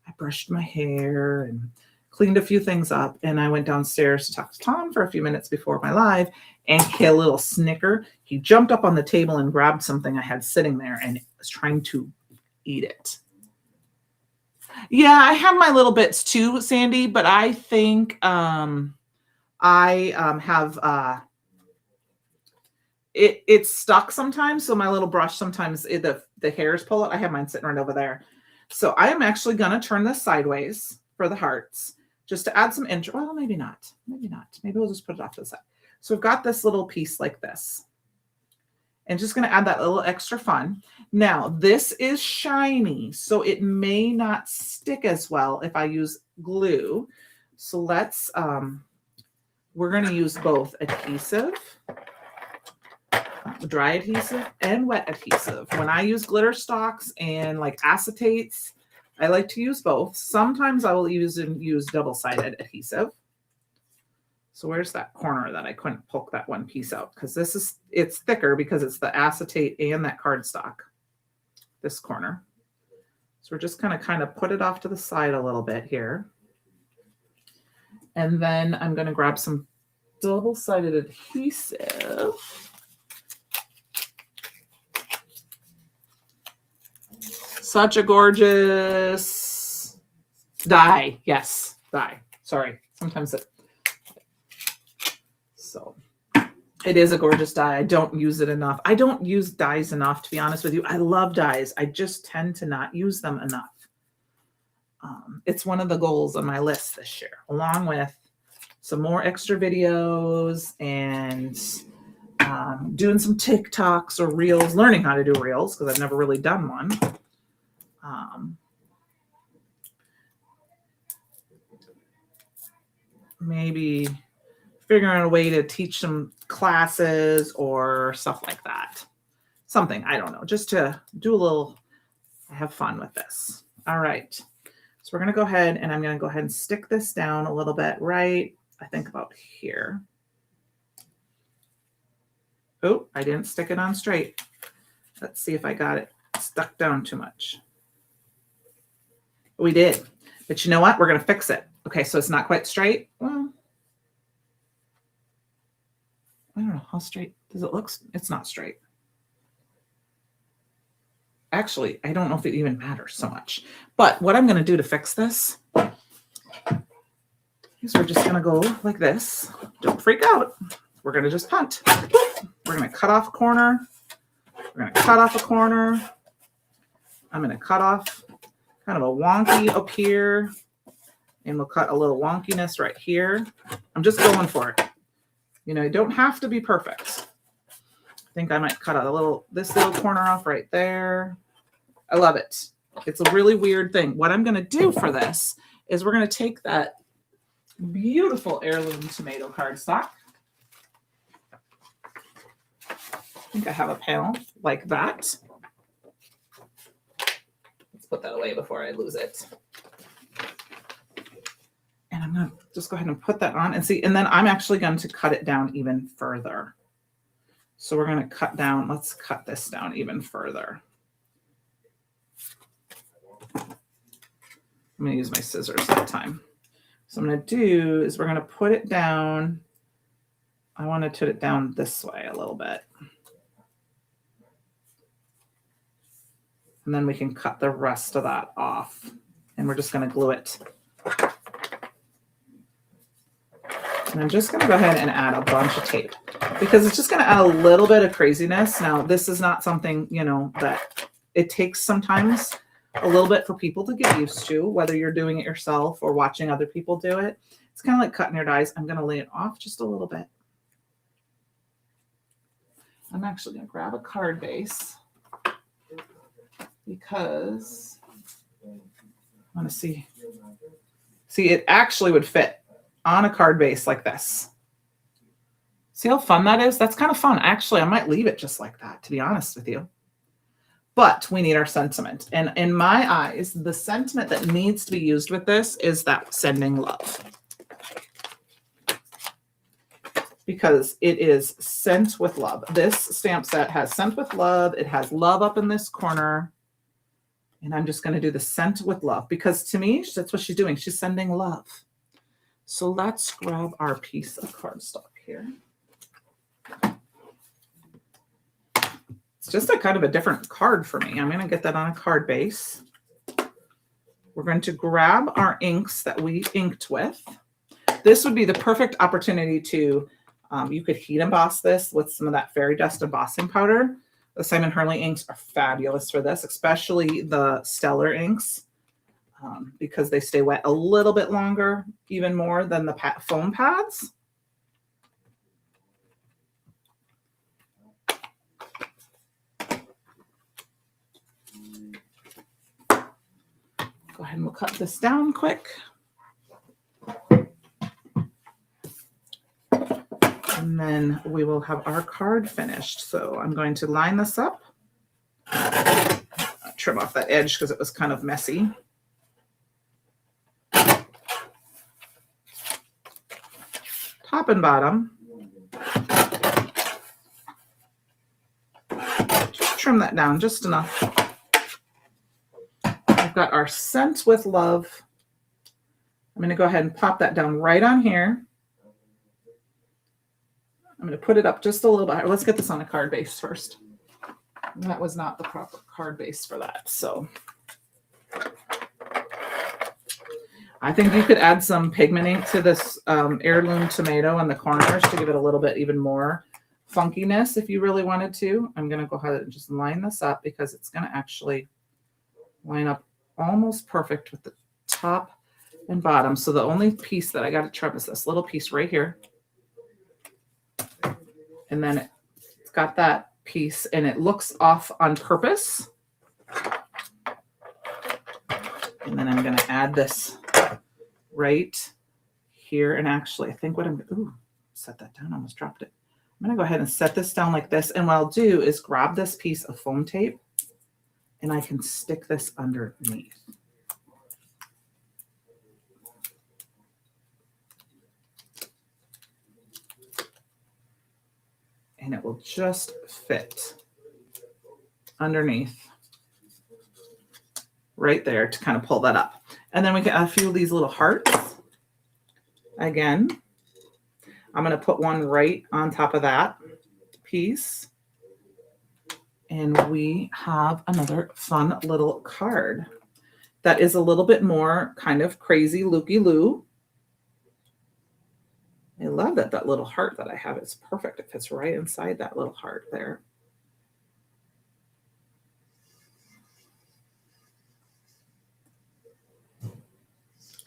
I brushed my hair and cleaned a few things up. And I went downstairs to talk to Tom for a few minutes before my live and he had a little snicker. He jumped up on the table and grabbed something I had sitting there and was trying to eat it. Yeah, I have my little bits too, Sandy, but I think it's stuck sometimes. So my little brush, sometimes the hairs pull it. I have mine sitting right over there. So I am actually going to turn this sideways for the hearts just to add some interest. Well, maybe not. Maybe not. Maybe we'll just put it off to the side. So we've got this little piece like this. And just going to add that little extra fun. Now, this is shiny, so it may not stick as well if I use glue. So let's, we're going to use both adhesive, dry adhesive, and wet adhesive. When I use glitter stalks and like acetates, I like to use both. Sometimes I will use double-sided adhesive. So where's that corner that I couldn't poke that one piece out? Because it's thicker because it's the acetate and that cardstock, this corner. So we're just going to kind of put it off to the side a little bit here. And then I'm going to grab some double-sided adhesive. Such a gorgeous dye. Yes, dye. Sorry. Sometimes it. So it is a gorgeous dye. I don't use it enough. I don't use dyes enough, to be honest with you. I love dyes. I just tend to not use them enough. It's one of the goals on my list this year, along with some more extra videos and doing some TikToks or reels, learning how to do reels because I've never really done one. Maybe figuring out a way to teach some classes or stuff like that. Something, I don't know, just to do a little, have fun with this. All right. So we're going to go ahead and I'm going to go ahead and stick this down a little bit right, I think about here. Oh, I didn't stick it on straight. Let's see if I got it stuck down too much. We did. But you know what? We're going to fix it. Okay, so it's not quite straight. Well, I don't know. How straight does it look? It's not straight. Actually, I don't know if it even matters so much. But what I'm going to do to fix this is we're just going to go like this. Don't freak out. We're going to just punt. We're going to cut off a corner. We're going to cut off a corner. I'm going to cut off kind of a wonky up here. And we'll cut a little wonkiness right here. I'm just going for it. You know, you don't have to be perfect. I think I might cut out this little corner off right there. I love it. It's a really weird thing. What I'm going to do for this is we're going to take that beautiful heirloom tomato cardstock. I think I have a panel like that. Let's put that away before I lose it. And I'm going to just go ahead and put that on and see. And then I'm actually going to cut it down even further. So we're going to cut down. Let's cut this down even further. I'm going to use my scissors that time. So I'm going to do is we're going to put it down. I want to put it down this way a little bit. And then we can cut the rest of that off. And we're just going to glue it. And I'm just going to go ahead and add a bunch of tape because it's just going to add a little bit of craziness. Now, this is not something, you know, that it takes sometimes a little bit for people to get used to, whether you're doing it yourself or watching other people do it. It's kind of like cutting your dies. I'm going to lay it off just a little bit. I'm actually going to grab a card base because I want to see. See, it actually would fit on a card base like this. See how fun that is? That's kind of fun. Actually, I might leave it just like that, to be honest with you. But we need our sentiment. And in my eyes, the sentiment that needs to be used with this is that sending love. Because it is sent with love. This stamp set has sent with love. It has love up in this corner. And I'm just going to do the sent with love because to me, that's what she's doing. She's sending love. So let's grab our piece of cardstock here. It's just a kind of a different card for me. I'm going to get that on a card base. We're going to grab our inks that we inked with. This would be the perfect opportunity to, you could heat emboss this with some of that fairy dust embossing powder. The Simon Hurley inks are fabulous for this, especially the Stellar inks. Because they stay wet a little bit longer, even more than the foam pads. Go ahead and we'll cut this down quick. And then we will have our card finished. So I'm going to line this up. Trim off that edge because it was kind of messy. Top and bottom. Just trim that down just enough. We've got our Scent with Love. I'm going to go ahead and pop that down right on here. I'm going to put it up just a little bit. Let's get this on a card base first. That was not the proper card base for that. So I think you could add some pigment ink to this heirloom tomato in the corners to give it a little bit even more funkiness if you really wanted to. I'm going to go ahead and just line this up because it's going to actually line up almost perfect with the top and bottom. So the only piece that I got to trim is this little piece right here. And then it's got that piece and it looks off on purpose. And then I'm going to add this right here. And actually, I think what I'm, ooh, set that down, almost dropped it. I'm going to go ahead and set this down like this. And what I'll do is grab this piece of foam tape and I can stick this underneath. And it will just fit underneath right there to kind of pull that up. And then we get a few of these little hearts. Again, I'm going to put one right on top of that piece. And we have another fun little card that is a little bit more kind of crazy looky-loo. I love that that little heart that I have is perfect. It fits right inside that little heart there.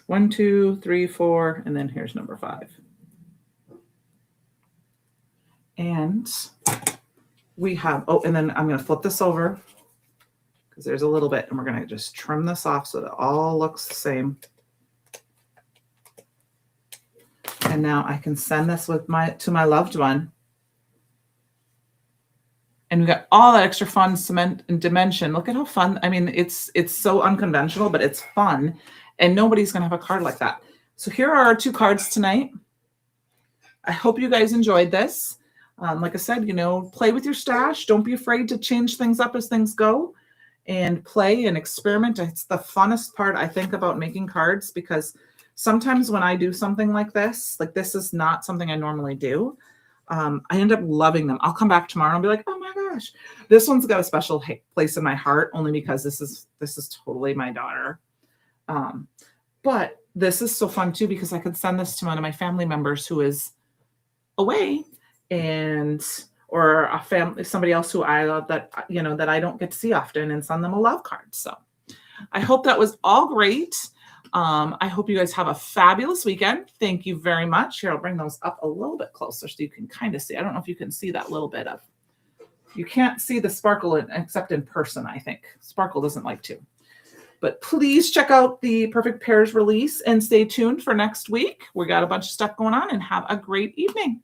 One, two, three, four, and then here's number 5. And we have, oh, and then I'm going to flip this over because there's a little bit, and we're going to just trim this off so that it all looks the same. And now I can send this to my loved one. And we got all that extra fun cement and dimension. Look at how fun. I mean, it's so unconventional, but it's fun. And nobody's going to have a card like that. So here are our 2 cards tonight. I hope you guys enjoyed this. Like I said, play with your stash. Don't be afraid to change things up as things go and play and experiment. It's the funnest part, I think, about making cards, because sometimes when I do something like this is not something I normally do. I end up loving them. I'll come back tomorrow and be like, oh my gosh, this one's got a special place in my heart, only because this is totally my daughter. But this is so fun too, because I could send this to one of my family members who is away, or a family, somebody else who I love that I don't get to see often, and send them a love card. So I hope that was all great. I hope you guys have a fabulous weekend. Thank you very much. Here, I'll bring those up a little bit closer so you can kind of see. I don't know if you can see that little bit of, you can't see the sparkle except in person, I think. Sparkle doesn't like to. But please check out the Perfect Pairs release and stay tuned for next week. We got a bunch of stuff going on, and have a great evening.